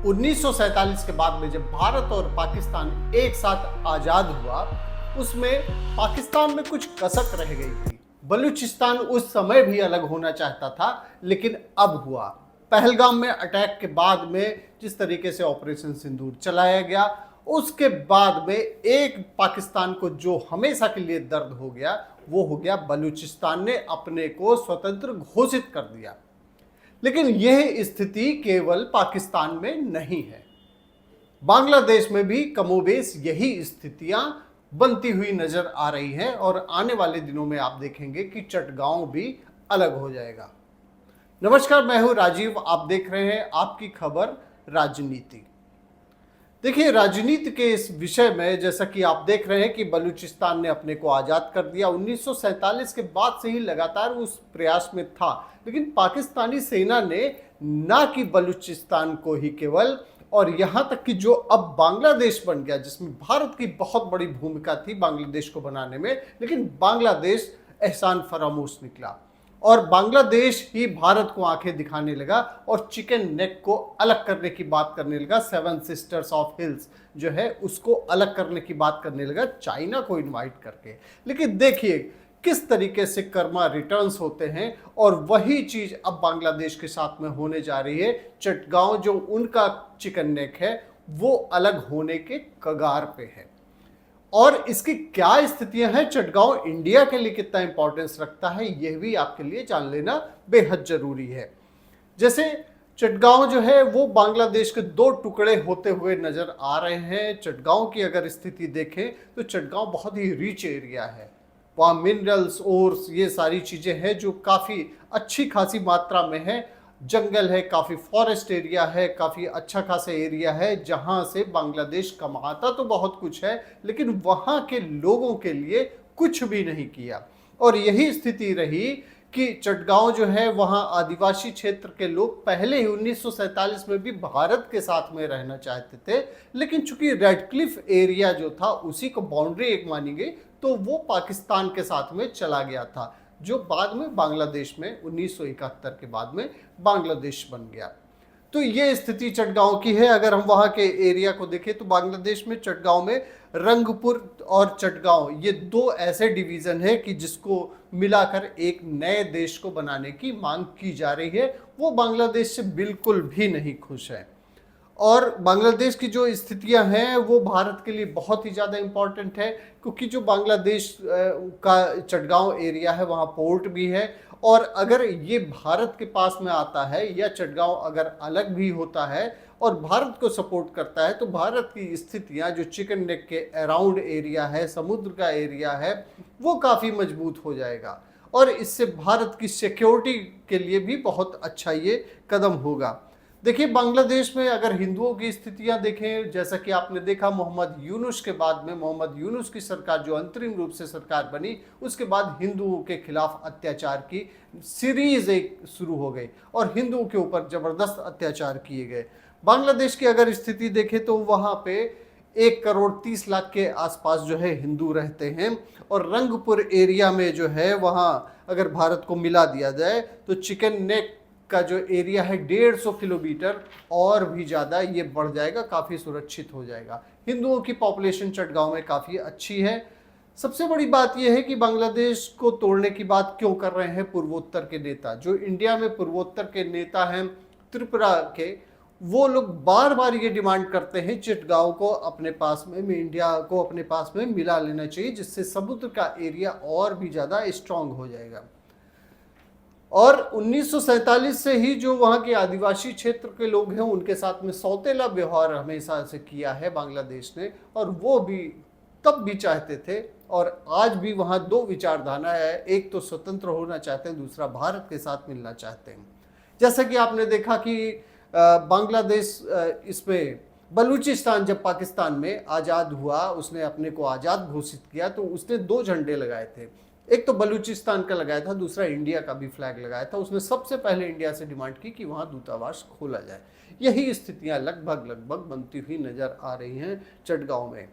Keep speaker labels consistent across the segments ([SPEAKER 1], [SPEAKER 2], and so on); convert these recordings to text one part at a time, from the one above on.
[SPEAKER 1] 1947 के बाद में जब भारत और पाकिस्तान एक साथ आजाद हुआ, उसमें पाकिस्तान में कुछ कसक रह गई थी। बलूचिस्तान उस समय भी अलग होना चाहता था, लेकिन अब हुआ। पहलगाम में अटैक के बाद में जिस तरीके से ऑपरेशन सिंदूर चलाया गया, उसके बाद में एक पाकिस्तान को जो हमेशा के लिए दर्द हो गया, वो हो गया बलूचिस्तान ने अपने को स्वतंत्र घोषित कर दिया। लेकिन यह स्थिति केवल पाकिस्तान में नहीं है, बांग्लादेश में भी कमोबेश यही स्थितियां बनती हुई नजर आ रही हैं और आने वाले दिनों में आप देखेंगे कि चटगांव भी अलग हो जाएगा। नमस्कार, मैं हूं राजीव, आप देख रहे हैं आपकी खबर राजनीति। देखिए, राजनीति के इस विषय में जैसा कि आप देख रहे हैं कि बलूचिस्तान ने अपने को आज़ाद कर दिया। 1947 के बाद से ही लगातार उस प्रयास में था, लेकिन पाकिस्तानी सेना ने ना कि बलूचिस्तान को ही केवल, और यहाँ तक कि जो अब बांग्लादेश बन गया, जिसमें भारत की बहुत बड़ी भूमिका थी बांग्लादेश को बनाने में, लेकिन बांग्लादेश एहसान फरामोश निकला और बांग्लादेश ही भारत को आंखें दिखाने लगा और चिकन नेक को अलग करने की बात करने लगा। सेवन सिस्टर्स ऑफ हिल्स जो है उसको अलग करने की बात करने लगा, चाइना को इनवाइट करके। लेकिन देखिए किस तरीके से कर्मा रिटर्न्स होते हैं, और वही चीज अब बांग्लादेश के साथ में होने जा रही है। चटगांव जो उनका चिकन नेक है वो अलग होने के कगार पे है। और इसकी क्या स्थितियां हैं, चटगांव इंडिया के लिए कितना इंपॉर्टेंस रखता है, यह भी आपके लिए जान लेना बेहद जरूरी है। जैसे चटगांव जो है वो बांग्लादेश के दो टुकड़े होते हुए नजर आ रहे हैं। चटगांव की अगर स्थिति देखें तो चटगांव बहुत ही रिच एरिया है, वहाँ मिनरल्स, ओर्स, ये सारी चीजें हैं जो काफी अच्छी खासी मात्रा में है। जंगल है, काफ़ी फॉरेस्ट एरिया है, काफ़ी अच्छा खासा एरिया है, जहाँ से बांग्लादेश कमाता तो बहुत कुछ है, लेकिन वहाँ के लोगों के लिए कुछ भी नहीं किया। और यही स्थिति रही कि चटगांव जो है वहाँ आदिवासी क्षेत्र के लोग पहले ही 1947 में भी भारत के साथ में रहना चाहते थे, लेकिन चूंकि रेड क्लिफ एरिया जो था उसी को बाउंड्री एक मानी गई, तो वो पाकिस्तान के साथ में चला गया था, जो बाद में बांग्लादेश में 1971 के बाद में बांग्लादेश बन गया। तो ये स्थिति चटगांव की है। अगर हम वहाँ के एरिया को देखें तो बांग्लादेश में चटगांव में रंगपुर और चटगांव ये दो ऐसे डिवीज़न है कि जिसको मिलाकर एक नए देश को बनाने की मांग की जा रही है। वो बांग्लादेश से बिल्कुल भी नहीं खुश है, और बांग्लादेश की जो स्थितियां हैं वो भारत के लिए बहुत ही ज़्यादा इम्पॉर्टेंट है, क्योंकि जो बांग्लादेश का चटगांव एरिया है वहाँ पोर्ट भी है, और अगर ये भारत के पास में आता है या चटगांव अगर अलग भी होता है और भारत को सपोर्ट करता है, तो भारत की स्थितियां जो चिकन नेक के अराउंड एरिया है, समुद्र का एरिया है, वो काफ़ी मजबूत हो जाएगा, और इससे भारत की सिक्योरिटी के लिए भी बहुत अच्छा ये कदम होगा। देखिए, बांग्लादेश में अगर हिंदुओं की स्थितियां देखें, जैसा कि आपने देखा मोहम्मद यूनुस के बाद में, मोहम्मद यूनुस की सरकार जो अंतरिम रूप से सरकार बनी, उसके बाद हिंदुओं के खिलाफ अत्याचार की सीरीज एक शुरू हो गई और हिंदुओं के ऊपर जबरदस्त अत्याचार किए गए। बांग्लादेश की अगर स्थिति देखें तो वहाँ पे 1,30,00,000 के आसपास जो है हिंदू रहते हैं, और रंगपुर एरिया में जो है वहाँ अगर भारत को मिला दिया जाए तो चिकन नेक का जो एरिया है 150 किलोमीटर और भी ज़्यादा ये बढ़ जाएगा, काफ़ी सुरक्षित हो जाएगा। हिंदुओं की पॉपुलेशन चटगांव में काफ़ी अच्छी है। सबसे बड़ी बात यह है कि बांग्लादेश को तोड़ने की बात क्यों कर रहे हैं पूर्वोत्तर के नेता, जो इंडिया में पूर्वोत्तर के नेता हैं त्रिपुरा के, वो लोग बार बार ये डिमांड करते हैं चटगांव को अपने पास में, इंडिया को अपने पास में मिला लेना चाहिए, जिससे समुद्र का एरिया और भी ज़्यादा स्ट्रांग हो जाएगा। और 1947 से ही जो वहाँ के आदिवासी क्षेत्र के लोग हैं उनके साथ में सौतेला व्यवहार हमेशा से किया है बांग्लादेश ने, और वो भी तब भी चाहते थे, और आज भी वहाँ दो विचारधारा है, एक तो स्वतंत्र होना चाहते हैं, दूसरा भारत के साथ मिलना चाहते हैं। जैसा कि आपने देखा कि बांग्लादेश इसमें बलूचिस्तान जब पाकिस्तान में आज़ाद हुआ, उसने अपने को आज़ाद घोषित किया, तो उसने दो झंडे लगाए थे, एक तो बलूचिस्तान का लगाया था, दूसरा इंडिया का भी फ्लैग लगाया था। उसने सबसे पहले इंडिया से डिमांड की कि वहाँ दूतावास खोला जाए। यही स्थितियाँ लगभग बनती हुई नजर आ रही हैं चटगांव में।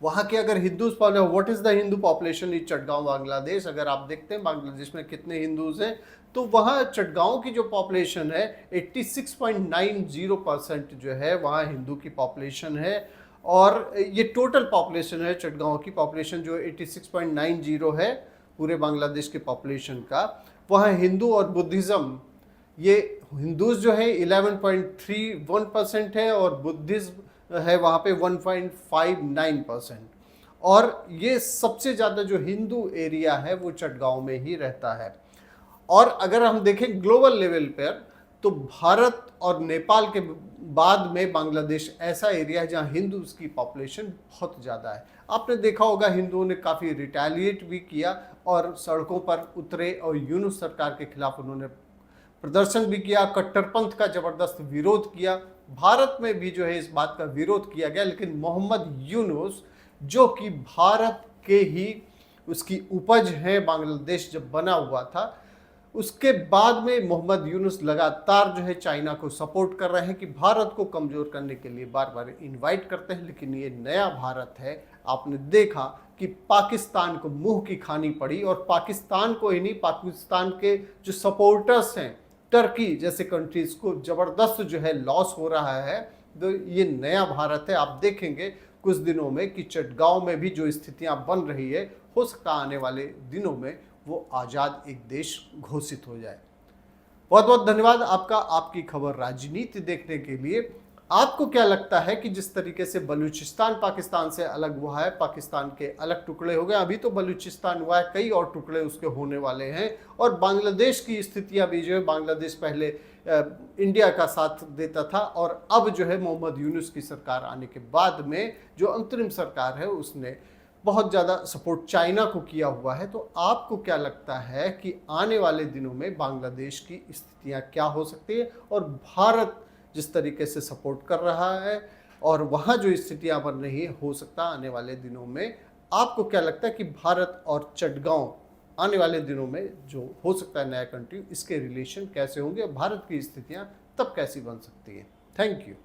[SPEAKER 1] वहाँ के अगर Hindus population, what is the Hindu population in Chittagong Bangladesh, अगर आप देखते हैं बांग्लादेश में कितने हिंदूज हैं, तो वहाँ चटगांव की जो पॉपुलेशन है 86.90% जो है वहाँ हिंदू की पॉपुलेशन है। और ये टोटल पॉपुलेशन है चटगांव की पॉपुलेशन जो 86.90 है पूरे बांग्लादेश के पॉपुलेशन का। वहाँ हिंदू और बुद्धिज़्म, ये हिंदूज जो है 11.31% है और बुद्धिज्म है वहाँ पे 1.59%। और ये सबसे ज़्यादा जो हिंदू एरिया है वो चटगांव में ही रहता है। और अगर हम देखें ग्लोबल लेवल पर, तो भारत और नेपाल के बाद में बांग्लादेश ऐसा एरिया है जहां हिंदूज की पॉपुलेशन बहुत ज़्यादा है। आपने देखा होगा हिंदुओं ने काफ़ी रिटेलिएट भी किया और सड़कों पर उतरे और यूनुस सरकार के खिलाफ उन्होंने प्रदर्शन भी किया, कट्टरपंथ का ज़बरदस्त विरोध किया। भारत में भी जो है इस बात का विरोध किया गया, लेकिन मोहम्मद यूनुस जो कि भारत के ही उसकी उपज है, बांग्लादेश जब बना हुआ था उसके बाद में मोहम्मद यूनुस लगातार जो है चाइना को सपोर्ट कर रहे हैं कि भारत को कमज़ोर करने के लिए बार बार इनवाइट करते हैं। लेकिन ये नया भारत है, आपने देखा कि पाकिस्तान को मुंह की खानी पड़ी, और पाकिस्तान को ही नहीं, पाकिस्तान के जो सपोर्टर्स हैं टर्की जैसे कंट्रीज को ज़बरदस्त जो है लॉस हो रहा है। तो ये नया भारत है। आप देखेंगे कुछ दिनों में कि चटगांव में भी जो स्थितियां बन रही है, हो सकता आने वाले दिनों में वो आज़ाद एक देश घोषित हो जाए। बहुत बहुत धन्यवाद आपका, आपकी खबर राजनीति देखने के लिए। आपको क्या लगता है कि जिस तरीके से बलूचिस्तान पाकिस्तान से अलग हुआ है, पाकिस्तान के अलग टुकड़े हो गए, अभी तो बलूचिस्तान हुआ है, कई और टुकड़े उसके होने वाले हैं, और बांग्लादेश की स्थितियां भी जो है, बांग्लादेश पहले इंडिया का साथ देता था और अब जो है मोहम्मद यूनुस की सरकार आने के बाद में जो अंतरिम सरकार है उसने बहुत ज़्यादा सपोर्ट चाइना को किया हुआ है। तो आपको क्या लगता है कि आने वाले दिनों में बांग्लादेश की स्थितियां क्या हो सकती है, और भारत जिस तरीके से सपोर्ट कर रहा है और वहाँ जो स्थितियां बन रही है, हो सकता है आने वाले दिनों में, आपको क्या लगता है कि भारत और चटगांव आने वाले दिनों में जो हो सकता है नया कंट्री, इसके रिलेशन कैसे होंगे, भारत की स्थितियाँ तब कैसी बन सकती हैं? Thank you.